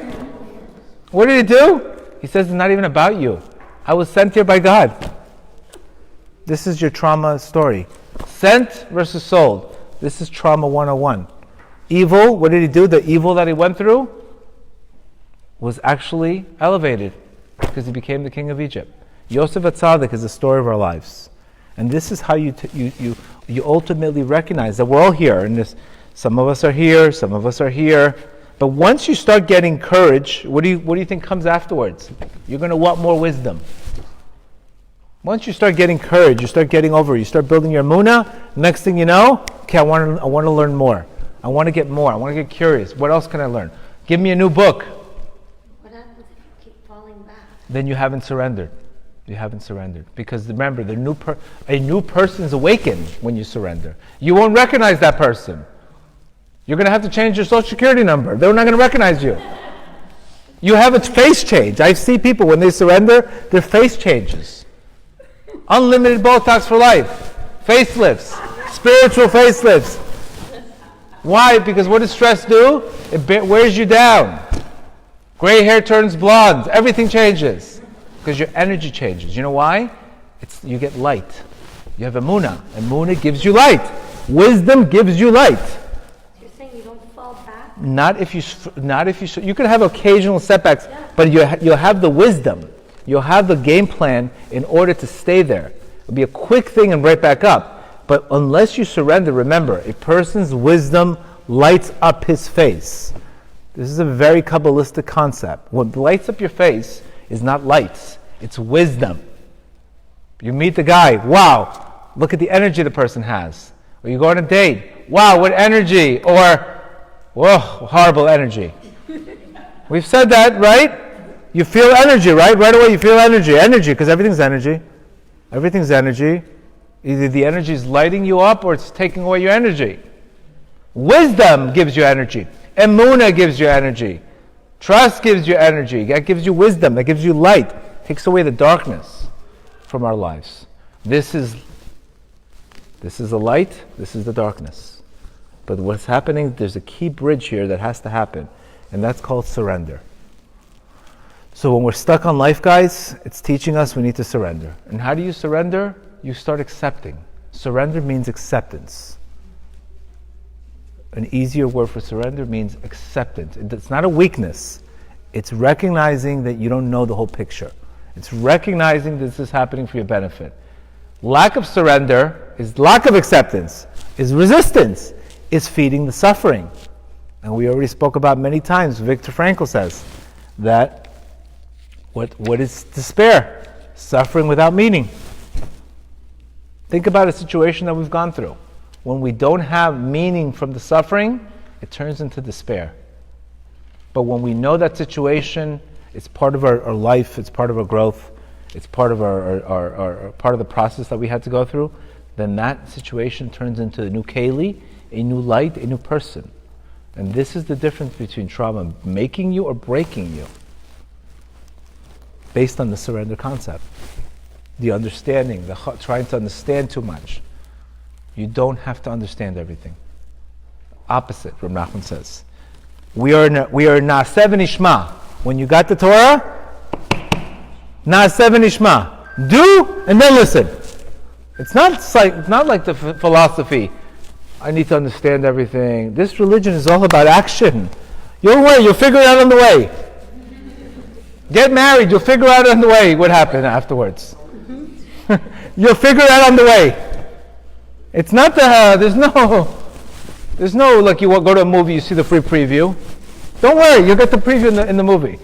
What did he do? He says, it's not even about you. I was sent here by God. This is your trauma story. Sent versus sold. This is trauma 101. Evil, what did he do? The evil that he went through was actually elevated because he became the king of Egypt. Yosef Atzadik is the story of our lives. And this is how you ultimately recognize that we're all here. And this, some of us are here, some of us are here. But once you start getting courage, what do you think comes afterwards? You're going to want more wisdom. Once you start getting courage, you start getting over, you start building your emunah, next thing you know, okay, I want to learn more. I want to get more. I want to get curious. What else can I learn? Give me a new book. What happens if you keep falling back? Then you haven't surrendered. You haven't surrendered. Because remember, a new person is awakened when you surrender. You won't recognize that person. You're going to have to change your social security number. They're not going to recognize you. You have a face change. I see people, when they surrender, their face changes. Unlimited Botox for life. Facelifts. Spiritual facelifts. Why? Because what does stress do? It wears you down. Gray hair turns blonde. Everything changes. Because your energy changes. You know why? You get light. You have emunah. Emunah gives you light. Wisdom gives you light. You're saying you don't fall back? Not if you could have occasional setbacks, but you'll have the wisdom. You'll have the game plan in order to stay there. It'll be a quick thing and right back up. But unless you surrender, remember, a person's wisdom lights up his face. This is a very Kabbalistic concept. What lights up your face is not lights, it's wisdom. You meet the guy, wow, look at the energy the person has. Or you go on a date, wow, what energy, or, whoa, horrible energy. We've said that, right? You feel energy, right? Right away you feel energy, because everything's energy. Everything's energy. Either the energy is lighting you up or it's taking away your energy. Wisdom gives you energy. Emunah gives you energy. Trust gives you energy. That gives you wisdom. That gives you light. Takes away the darkness from our lives. This is the light. This is the darkness. But what's happening, there's a key bridge here that has to happen. And that's called surrender. So when we're stuck on life, guys, it's teaching us we need to surrender. And how do you surrender? You start accepting. Surrender means acceptance. An easier word for surrender means acceptance. It's not a weakness. It's recognizing that you don't know the whole picture. It's recognizing this is happening for your benefit. Lack of surrender is lack of acceptance, is resistance, is feeding the suffering. And we already spoke about many times, Viktor Frankl says, that what is despair? Suffering without meaning. Think about a situation that we've gone through. When we don't have meaning from the suffering, it turns into despair. But when we know that situation, it's part of our life, it's part of our growth, it's part of our part of the process that we had to go through, then that situation turns into a new keli, a new light, a new person. And this is the difference between trauma making you or breaking you, based on the surrender concept. The understanding, trying to understand too much. You don't have to understand everything. Opposite, Rav Nachman says. We are na'aseh v'nishma. When you got the Torah, na'aseh v'nishma. Do and then listen. It's not like the philosophy. I need to understand everything. This religion is all about action. You'll figure it out on the way. Get married, you'll figure out on the way what happened afterwards. You'll figure it out on the way. It's not there's no like you go to a movie, you see the free preview. Don't worry, you'll get the preview in the movie.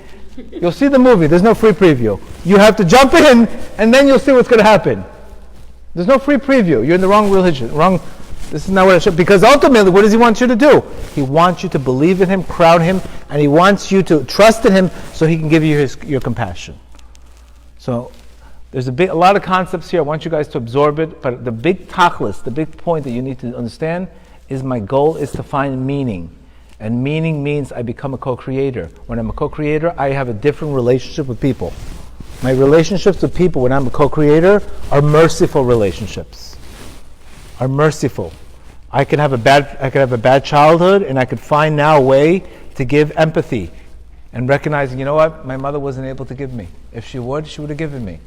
You'll see the movie. There's no free preview. You have to jump in, and then you'll see what's going to happen. There's no free preview. You're in the wrong religion. This is not what it should. Because ultimately, what does he want you to do? He wants you to believe in him, crown him, and he wants you to trust in him so he can give you your compassion. So there's a lot of concepts here. I want you guys to absorb it. But the big tachlis, the big point that you need to understand is my goal is to find meaning. And meaning means I become a co-creator. When I'm a co-creator, I have a different relationship with people. My relationships with people when I'm a co-creator are merciful relationships. Are merciful. I could have a bad childhood, and I could find now a way to give empathy and recognizing, you know what, my mother wasn't able to give me. If she would have given me.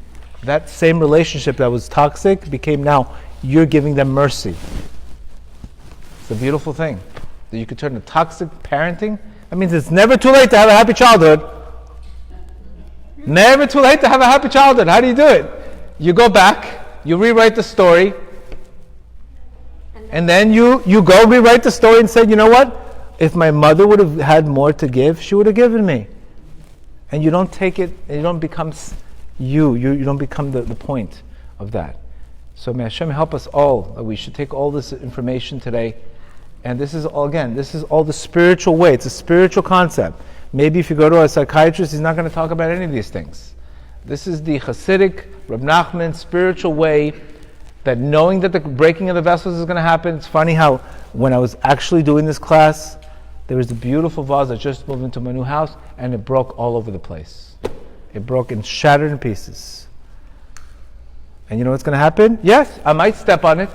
That same relationship that was toxic became now you're giving them mercy. It's a beautiful thing. That you could turn to toxic parenting. That means it's never too late to have a happy childhood. Never too late to have a happy childhood. How do you do it? You go back, you rewrite the story, and then you go rewrite the story and say, you know what? If my mother would have had more to give, she would have given me. And you don't take it, and you don't become you don't become the point of that. So may Hashem help us all, that we should take all this information today. And this is all the spiritual way. It's a spiritual concept. Maybe if you go to a psychiatrist, he's not going to talk about any of these things. This is the Hasidic, Reb Nachman, spiritual way that knowing that the breaking of the vessels is going to happen. It's funny how when I was actually doing this class, there was a beautiful vase that just moved into my new house, and it broke all over the place. It broke and shattered in pieces. And you know what's going to happen? Yes, I might step on it.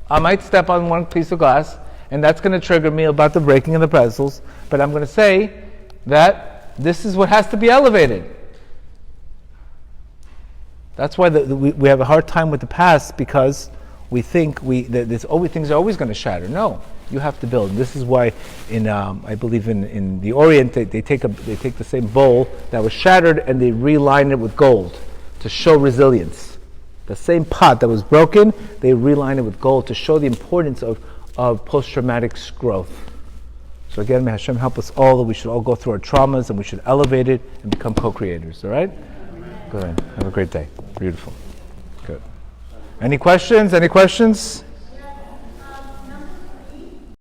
I might step on one piece of glass, and that's going to trigger me about the breaking of the vessels. But I'm going to say that this is what has to be elevated. That's why we have a hard time with the past, because we think things are always going to shatter. No, you have to build. This is why, I believe in the Orient, they take the same bowl that was shattered and they reline it with gold to show resilience. The same pot that was broken, they reline it with gold to show the importance of post-traumatic growth. So again, may Hashem help us all that we should all go through our traumas and we should elevate it and become co-creators. All right? Go ahead. Have a great day. Beautiful. Good. Any questions?